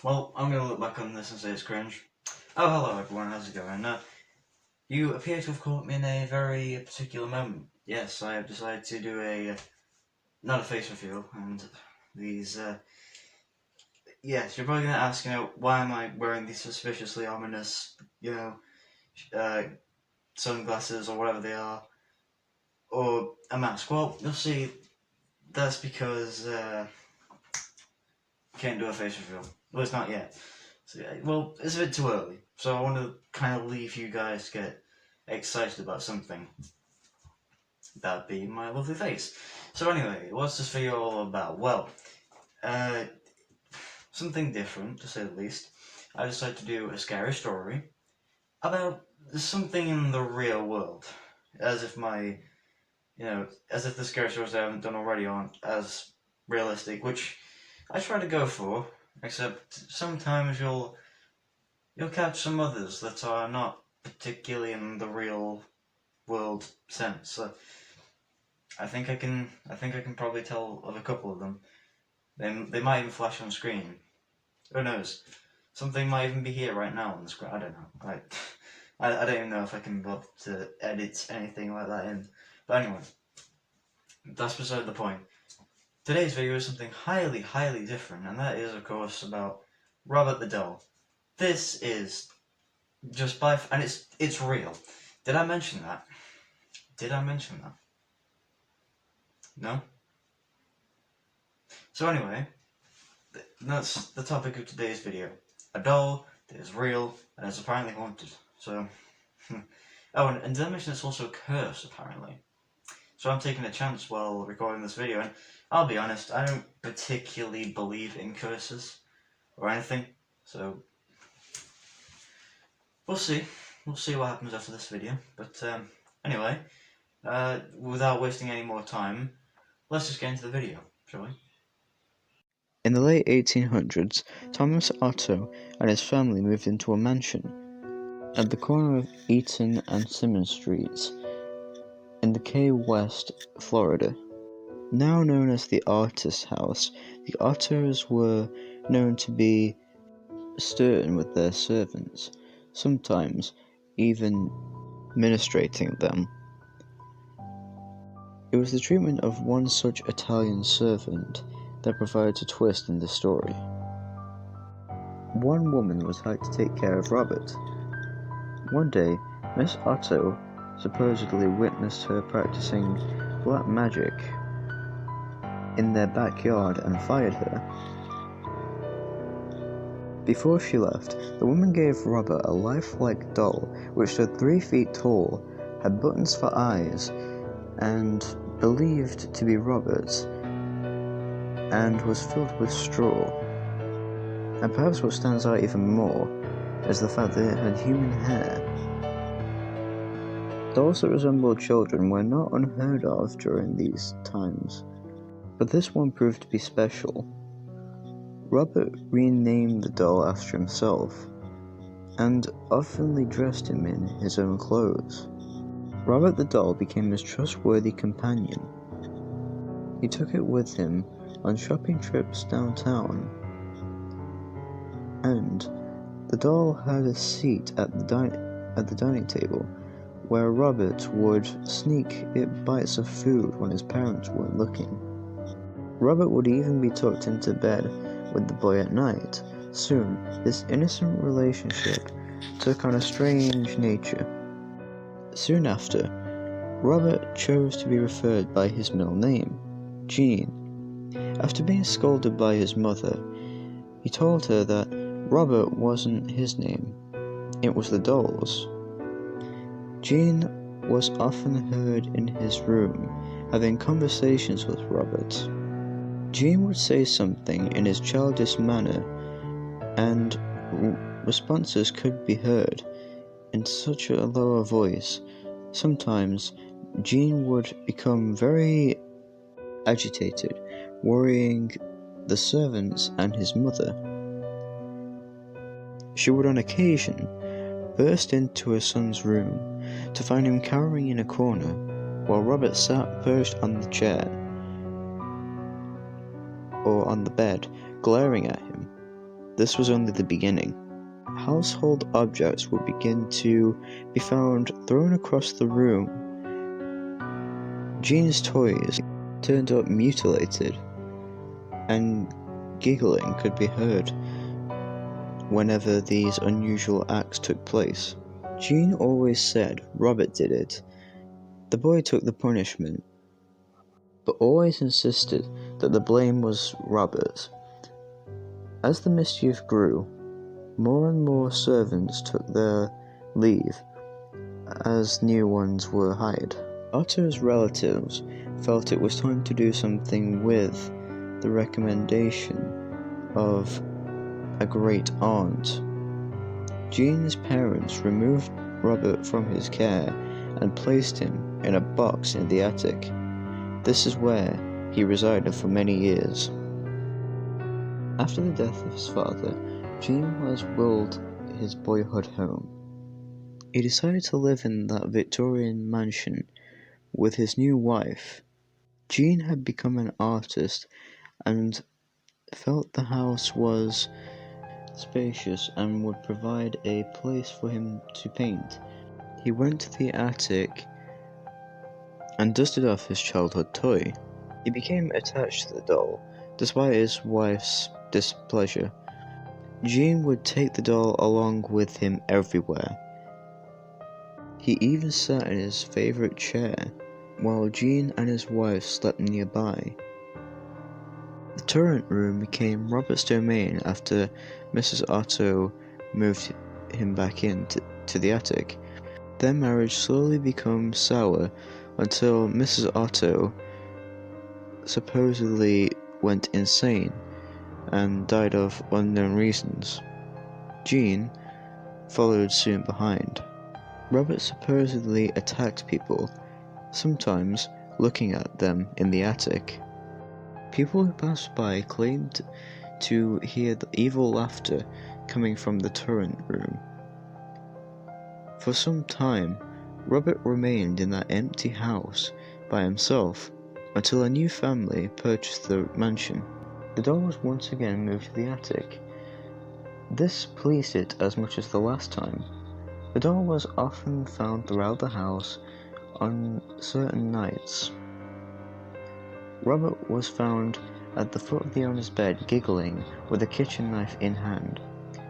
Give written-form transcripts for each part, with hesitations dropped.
Well, I'm going to look back on this and say it's cringe. Oh, hello everyone, how's it going? You appear to have caught me in a very particular moment. Yes, I have decided to do not a face reveal, and these, yes, you're probably going to ask, why am I wearing these suspiciously ominous, uh, sunglasses or whatever they are, or a mask? Well, you'll see, that's because, can't do a face reveal. Well, it's not yet. So, well, it's a bit too early, so I want to kind of leave you guys to get excited about something. That'd be my lovely face. So anyway, what's this video all about? Well, something different, to say the least. I decided to do a scary story about something in the real world. As if as if the scary stories I haven't done already aren't as realistic, which I try to go for, except sometimes you'll catch some others that are not particularly in the real world sense. So I think I can probably tell of a couple of them. They might even flash on screen. Who knows? Something might even be here right now on the screen. I don't know. I don't even know if I can bother to edit anything like that in. But anyway, that's beside the point. Today's video is something highly, highly different, and that is, of course, about Robert the Doll. This is just and it's real. Did I mention that? No? So anyway, that's the topic of today's video. A doll that is real and is apparently haunted. So, oh, and did I mention it's also cursed, apparently? So I'm taking a chance while recording this video, and I'll be honest, I don't particularly believe in curses or anything, so we'll see. We'll see what happens after this video. But anyway, without wasting any more time, let's just get into the video, shall we? In the late 1800s, Thomas Otto and his family moved into a mansion at the corner of Eaton and Simmons Streets in the Key West, Florida. Now known as the Artist's House, the Ottos were known to be stern with their servants, sometimes even ministrating them. It was the treatment of one such Italian servant that provides a twist in the story. One woman was hired to take care of Robert. One day, Miss Otto supposedly witnessed her practicing black magic in their backyard and fired her. Before she left, the woman gave Robert a lifelike doll which stood 3 feet tall, had buttons for eyes, and believed to be Robert's, and was filled with straw. And perhaps what stands out even more is the fact that it had human hair. Dolls that resembled children were not unheard of during these times, but this one proved to be special. Robert renamed the doll after himself, and oftenly dressed him in his own clothes. Robert the doll became his trustworthy companion. He took it with him on shopping trips downtown, and the doll had a seat at the dining table, where Robert would sneak it bites of food when his parents weren't looking. Robert would even be tucked into bed with the boy at night. Soon, this innocent relationship took on a strange nature. Soon after, Robert chose to be referred by his middle name, Jean. After being scolded by his mother, he told her that Robert wasn't his name, it was the doll's. Jean was often heard in his room, having conversations with Robert. Jean would say something in his childish manner, and responses could be heard in such a lower voice. Sometimes Jean would become very agitated, worrying the servants and his mother. She would on occasion burst into her son's room to find him cowering in a corner, while Robert sat perched on the chair or on the bed, glaring at him. this was only the beginning. Household objects would begin to be found thrown across the room. Jean's toys turned up mutilated, and giggling could be heard whenever these unusual acts took place. Jean always said Robert did it. The boy took the punishment, but always insisted that the blame was Robert's. As the mischief grew, more and more servants took their leave as new ones were hired. Otto's relatives felt it was time to do something with the recommendation of a great aunt. Jean's parents removed Robert from his care and placed him in a box in the attic. This is where he resided for many years. After the death of his father, Jean was willed his boyhood home. He decided to live in that Victorian mansion with his new wife. Jean had become an artist and felt the house was spacious and would provide a place for him to paint. He went to the attic and dusted off his childhood toy. He became attached to the doll, despite his wife's displeasure. Jean would take the doll along with him everywhere. He even sat in his favorite chair, while Jean and his wife slept nearby. The turret room became Robert's domain after Mrs. Otto moved him back to the attic. Their marriage slowly became sour until Mrs. Otto supposedly went insane and died of unknown reasons. Jean followed soon behind. Robert supposedly attacked people, sometimes looking at them in the attic. People who passed by claimed to hear the evil laughter coming from the turret room. For some time, Robert remained in that empty house by himself until a new family purchased the mansion. The doll was once again moved to the attic. This pleased it as much as the last time. The doll was often found throughout the house on certain nights. Robert was found at the foot of the owner's bed giggling with a kitchen knife in hand.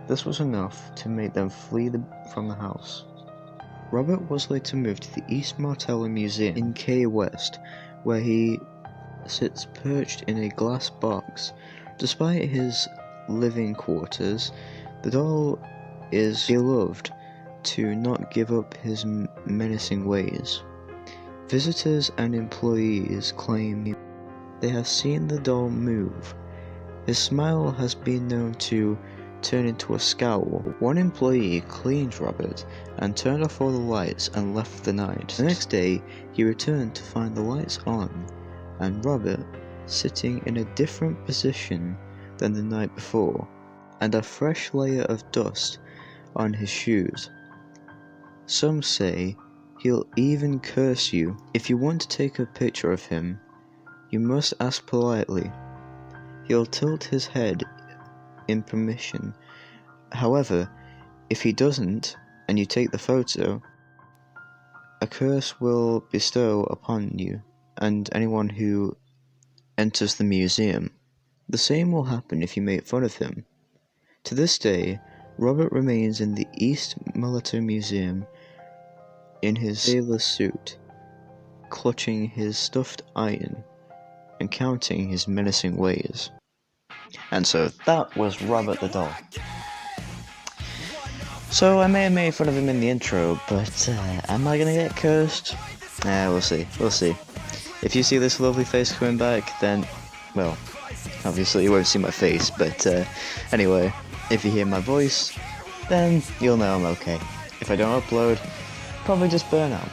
This was enough to make them flee from the house. Robert was later moved to the East Martello Museum in Key West, where he sits perched in a glass box. Despite his living quarters, the doll is beloved to not give up his menacing ways. Visitors and employees claim they have seen the doll move. His smile has been known to turn into a scowl. One employee cleaned Robert and turned off all the lights and left for the night. The next day, he returned to find the lights on and Robert sitting in a different position than the night before, and a fresh layer of dust on his shoes. Some say he'll even curse you. If you want to take a picture of him, you must ask politely. He'll tilt his head in permission. However, if he doesn't, and you take the photo, a curse will bestow upon you and anyone who enters the museum. The same will happen if you make fun of him. To this day, Robert remains in the East Martello Museum in his sailor suit, clutching his stuffed iron and counting his menacing ways. And so that was Robert the doll. So I may have made fun of him in the intro, but am I gonna get cursed? We'll see. If you see this lovely face coming back, then, well, obviously you won't see my face, but anyway, if you hear my voice, then you'll know I'm okay. If I don't upload, probably just burnout.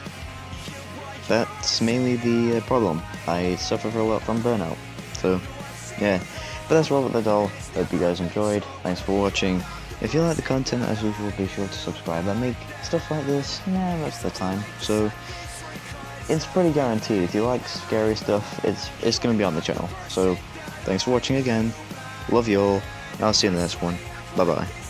That's mainly the problem. I suffer a lot from burnout. So, yeah. But that's Robert the doll. Hope you guys enjoyed. Thanks for watching. If you like the content, as usual, be sure to subscribe. I make stuff like this most of the time, so it's pretty guaranteed. If you like scary stuff, it's going to be on the channel. So, thanks for watching again. Love you all, and I'll see you in the next one. Bye bye.